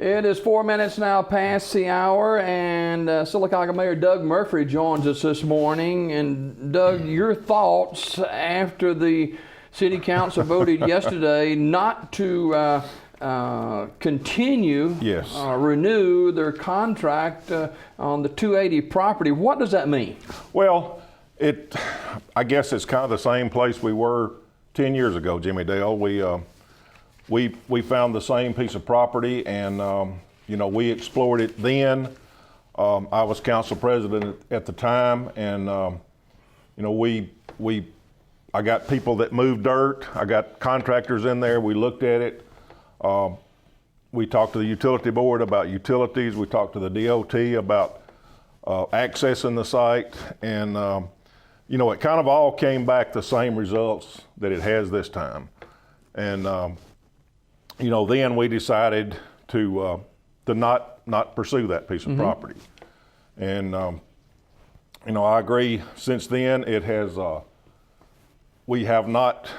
It is 4 minutes now past the hour, and Sylacauga Mayor Doug Murphree joins us this morning. And Doug, your thoughts after the City Council voted yesterday not to continue, renew their contract on the 280 property. What does that mean? Well, I guess it's kind of the same place we were 10 years ago, Jimmy Dale. We found the same piece of property, and we explored it then. I was council president at the time, and I got people that moved dirt. I got contractors in there. We looked at it. We talked to the utility board about utilities. We talked to the DOT about accessing the site, and it kind of all came back the same results that it has this time. And then we decided to not pursue that piece of property. And I agree. Since then, it has. We have not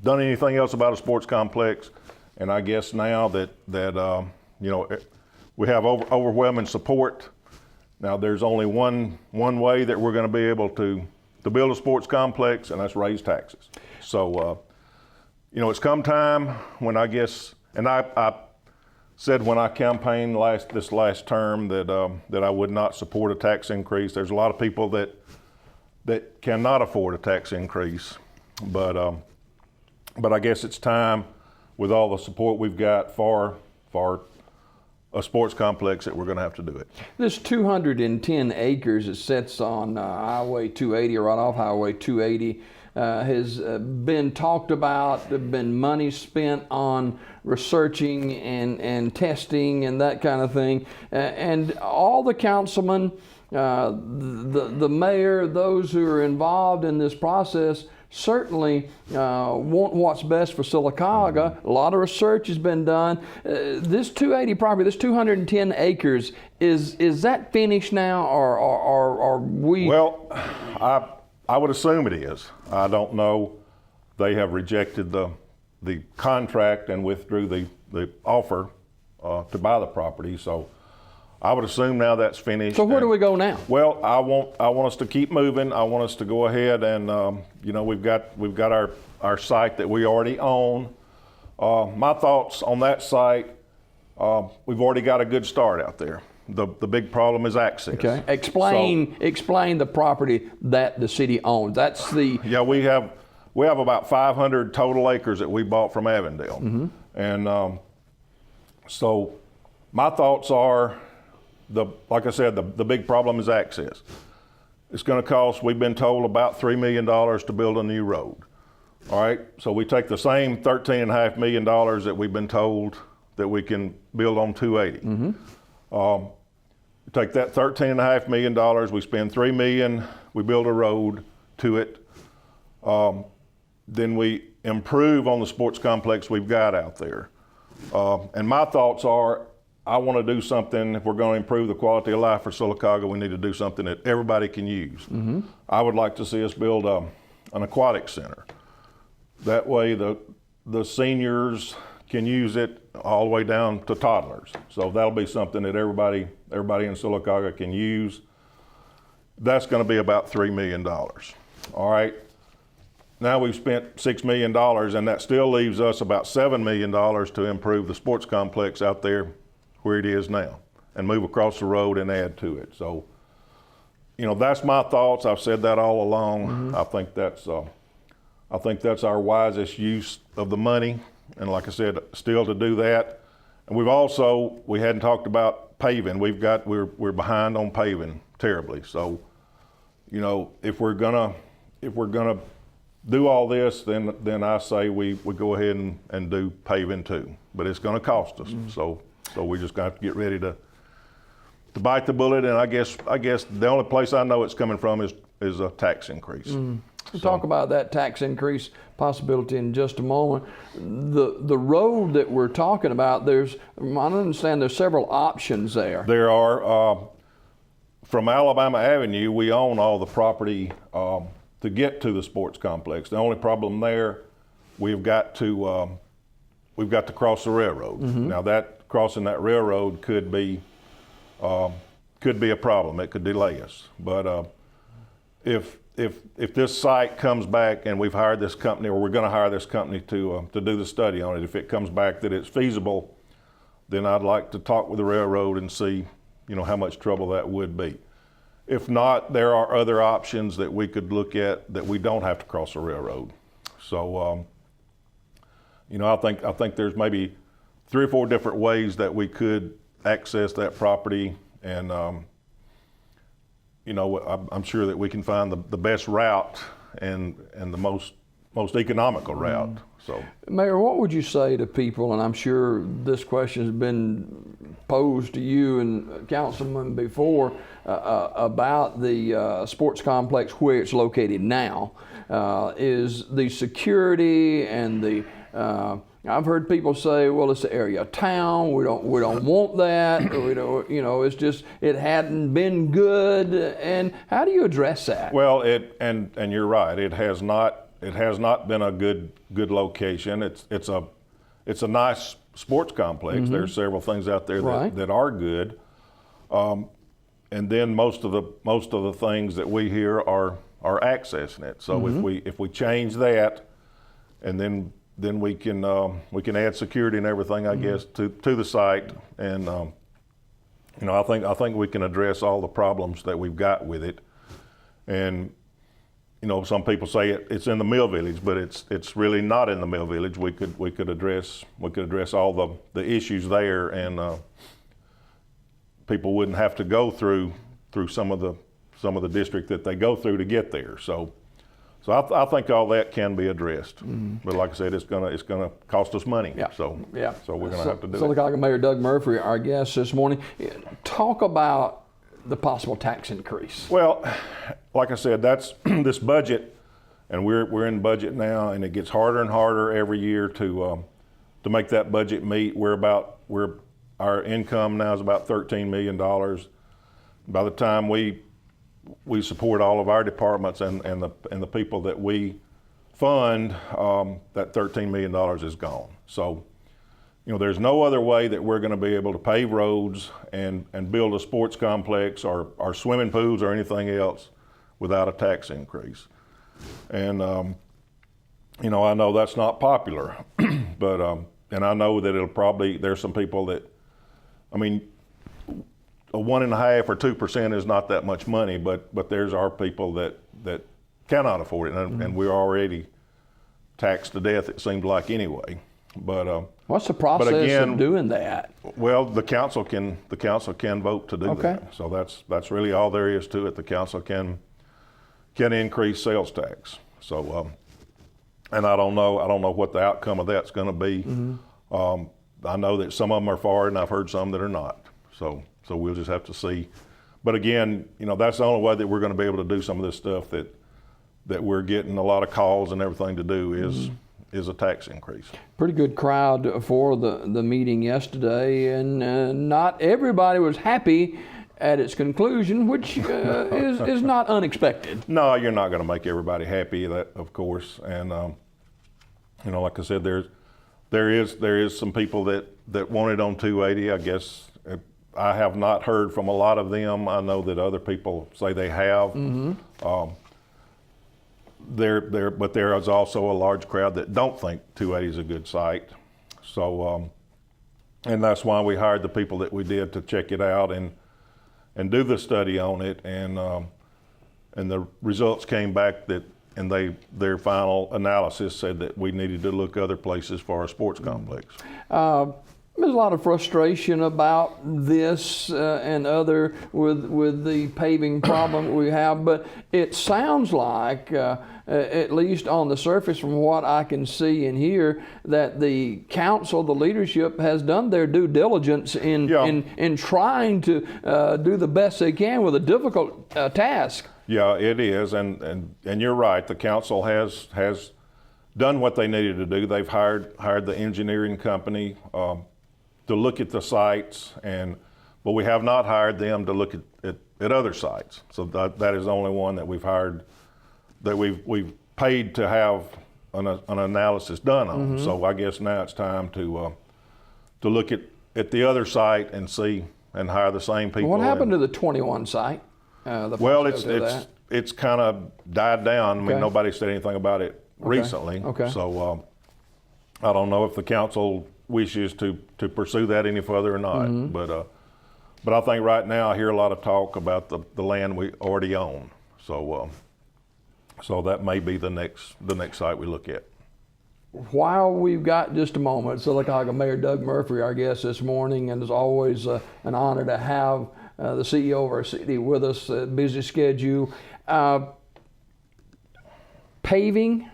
done anything else about a sports complex, and I guess now that we have overwhelming support. Now there's only one way that we're going to be able to build a sports complex, and that's raise taxes. So it's come time when I guess, and I said when I campaigned this last term that I would not support a tax increase. There's a lot of people that cannot afford a tax increase, but I guess it's time, with all the support we've got for a sports complex, that we're going to have to do it. This 210 acres that sits on Highway 280, or right off Highway 280, has been talked about. There's been money spent on researching and testing and that kind of thing, and all the councilmen, the mayor, those who are involved in this process certainly want what's best for Sylacauga. A lot of research has been done. This 280 property, this 210 acres, is that finished now, or are we? Well, I would assume it is. I don't know. They have rejected the contract and withdrew the offer to buy the property. So I would assume now that's finished. So where do we go now? Well, I want us to keep moving. I want us to go ahead and we've got our site that we already own. My thoughts on that site, we've already got a good start out there. The big problem is access. Okay. Explain the property that the city owns. That's the we have about 500 total acres that we bought from Avondale, and so my thoughts are, like I said, the big problem is access. It's going to cost, we've been told, about $3 million to build a new road. All right, so we take the same $13.5 million that we've been told that we can build on 280. Take that $13.5 million, we spend $3 million, we build a road to it. Then we improve on the sports complex we've got out there. And my thoughts are, I want to do something. If we're going to improve the quality of life for Sylacauga, we need to do something that everybody can use. I would like to see us build an aquatic center. That way the seniors can use it all the way down to toddlers. So that'll be something that everybody in Sylacauga can use. That's going to be about $3 million. All right. Now we've spent $6 million, and that still leaves us about $7 million to improve the sports complex out there where it is now, and move across the road and add to it. So, that's my thoughts. I've said that all along. I think that's our wisest use of the money. And like I said, still to do that. And we hadn't talked about paving. We're behind on paving terribly. So, if we're gonna do all this, then I say we go ahead and do paving too. But it's gonna cost us. So we just got to get ready to bite the bullet. And I guess the only place I know it's coming from is a tax increase. We'll talk about that tax increase possibility in just a moment. The road that we're talking about, I understand there's several options there. There are. From Alabama Avenue, we own all the property to get to the sports complex. The only problem there, we've got to cross the railroad. Now that crossing that railroad could be a problem. It could delay us. But if this site comes back and we've hired this company, or we're going to hire this company to do the study on it, if it comes back that it's feasible, then I'd like to talk with the railroad and see, how much trouble that would be. If not, there are other options that we could look at that we don't have to cross a railroad. So, I think there's maybe 3 or 4 different ways that we could access that property, and I'm sure that we can find the best route and the most economical route. So, Mayor, what would you say to people, and I'm sure this question has been posed to you and Councilman before, about the sports complex where it's located now? Is the security and the I've heard people say, well, it's the area of town. We don't want that. Or we don't, it's just it hadn't been good. And how do you address that? Well, and you're right. It has not been a good location. It's a nice sports complex. Mm-hmm. There's several things out there that are good. And then most of the things that we hear are accessing it. So mm-hmm. if we change that, and then we can add security and everything, I mm-hmm. guess, to the site, and I think we can address all the problems that we've got with it. And some people say it's in the mill village, but it's really not in the mill village. We could address all the issues there, and people wouldn't have to go through some of the district that they go through to get there. So I think all that can be addressed. Mm-hmm. But like I said, it's gonna cost us money. Yeah. So we're gonna have to do it. Sylacauga Mayor Doug Murphree, our guest this morning. Talk about the possible tax increase. Well, like I said, that's this budget, and we're in budget now, and it gets harder and harder every year to make that budget meet. Our income now is about $13 million. By the time we support all of our departments and the people that we fund, that $13 million is gone. So, there's no other way that we're going to be able to pave roads and build a sports complex or swimming pools or anything else without a tax increase. And, I know that's not popular, but, and I know that there's some people that, a 1.5% or 2% is not that much money, but there's our people that cannot afford it, and, mm-hmm. and we're already taxed to death, it seems like, anyway. But what's the process of doing that? Well, the council can vote to do that. So that's really all there is to it. The council can increase sales tax. So and I don't know what the outcome of that's going to be. Mm-hmm. I know that some of them are for it, and I've heard some that are not. So we'll just have to see. But again, that's the only way that we're going to be able to do some of this stuff that we're getting a lot of calls and everything to do is a tax increase. Pretty good crowd for the meeting yesterday, and not everybody was happy at its conclusion, which is not unexpected. No, you're not going to make everybody happy, that of course. And like I said, there is some people that want it on 280. I guess I have not heard from a lot of them. I know that other people say they have. Mm-hmm. But there is also a large crowd that don't think 280 is a good site. So, and that's why we hired the people that we did to check it out and do the study on it. And the results came back and their final analysis said that we needed to look other places for a sports complex. There's a lot of frustration about this and other with the paving problem we have, but it sounds like, at least on the surface from what I can see and hear, that the council, the leadership, has done their due diligence in trying to do the best they can with a difficult task. Yeah, it is, and you're right. The council has done what they needed to do. They've hired the engineering company to look at the sites, but we have not hired them to look at other sites. So that is the only one that we've hired, that we've paid to have an analysis done on. Mm-hmm. So I guess now it's time to look at at the other site and see and hire the same people. What happened to the 21 site? Well, it's kind of died down. I mean, Okay. nobody said anything about it recently. Okay. So I don't know if the council wishes to pursue that any further or not. Mm-hmm. But I think right now I hear a lot of talk about the land we already own. So so that may be the next site we look at. While we've got just a moment, Sylacauga Mayor Doug Murphree, our guest this morning, and it's always an honor to have the CEO of our city with us, busy schedule. Paving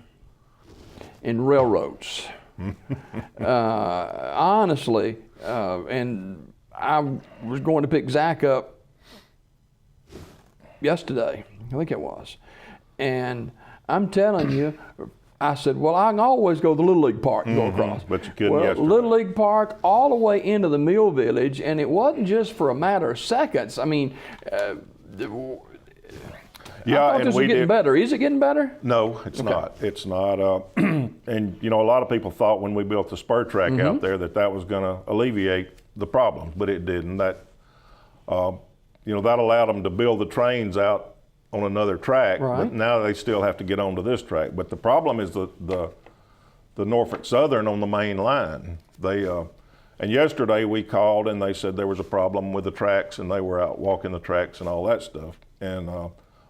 and railroads. Honestly, and I was going to pick Zach up yesterday, I think it was, and I'm telling you, I said, well, I can always go to the Little League Park and go across. But you couldn't well, yesterday. Little League Park all the way into the Mill Village, and it wasn't just for a matter of seconds. I mean, I thought this was getting better. Is it getting better? No, it's not. It's not. And you know, a lot of people thought when we built the spur track out there that was going to alleviate the problem, but it didn't. That you know, that allowed them to build the trains out on another track, Right. but now they still have to get onto this track. But the problem is the Norfolk Southern on the main line. They and yesterday we called and they said there was a problem with the tracks and they were out walking the tracks and all that stuff. And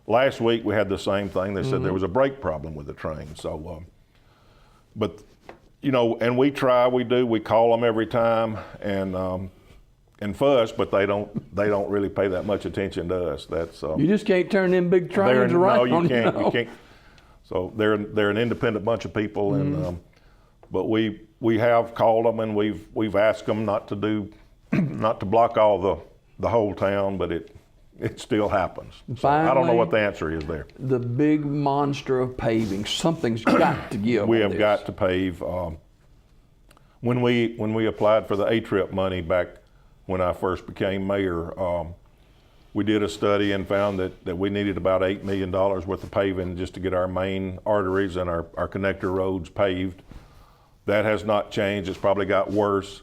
last week we had the same thing. They said there was a brake problem with the train. So, but you know, and we call them every time and fuss, but they don't really pay that much attention to us. That's You just can't turn them big trains around. No, you can't. You can't. So they're an independent bunch of people, and but we have called them and we've asked them not to block all the whole town, but it still happens. So I don't know what the answer is there. The big monster of paving, something's got to give. We have got to pave. When we applied for the A-Trip money back when I first became mayor, we did a study and found that we needed about $8 million worth of paving just to get our main arteries and our connector roads paved. That has not changed. It's probably got worse.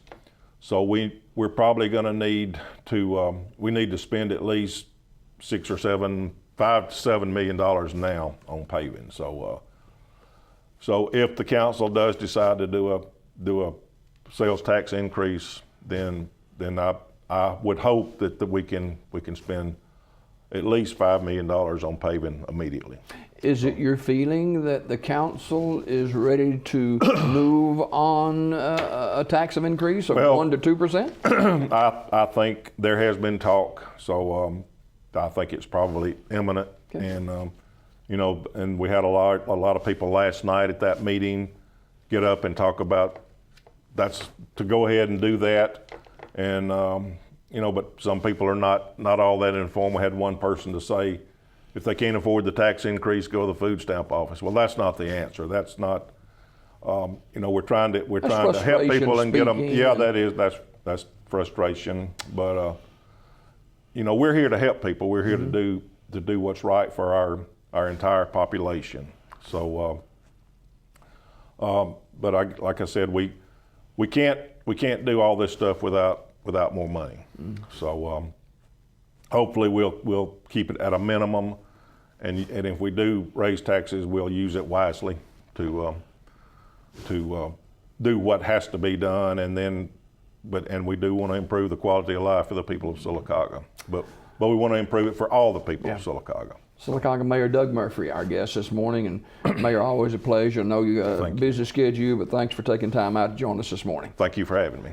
So we're probably going to need to spend at least $5 to $7 million now on paving. So so if the council does decide to do a sales tax increase, then I would hope that we can spend at least $5 million on paving immediately. Is it your feeling that the council is ready to move on a tax of increase of 1 to 2%? I think there has been talk, so I think it's probably imminent. Okay. And you know, and we had a lot of people last night at that meeting get up and talk about that's to go ahead and do that. And you know, but some people are not all that informed. We had one person to say, if they can't afford the tax increase, go to the food stamp office. Well, that's not the answer. That's not. You know, we're trying to help people and get them. Yeah, that's frustration. But you know, we're here to help people. We're here to do what's right for our entire population. So, but like I said, we can't do all this stuff without more money. So hopefully we'll keep it at a minimum, and if we do raise taxes, we'll use it wisely to do what has to be done, and we do want to improve the quality of life for the people of Sylacauga, but we want to improve it for all the people of Sylacauga. Sylacauga Mayor Doug Murphree, our guest this morning, and Mayor, always a pleasure. I know you got a busy schedule, but thanks for taking time out to join us this morning. Thank you for having me.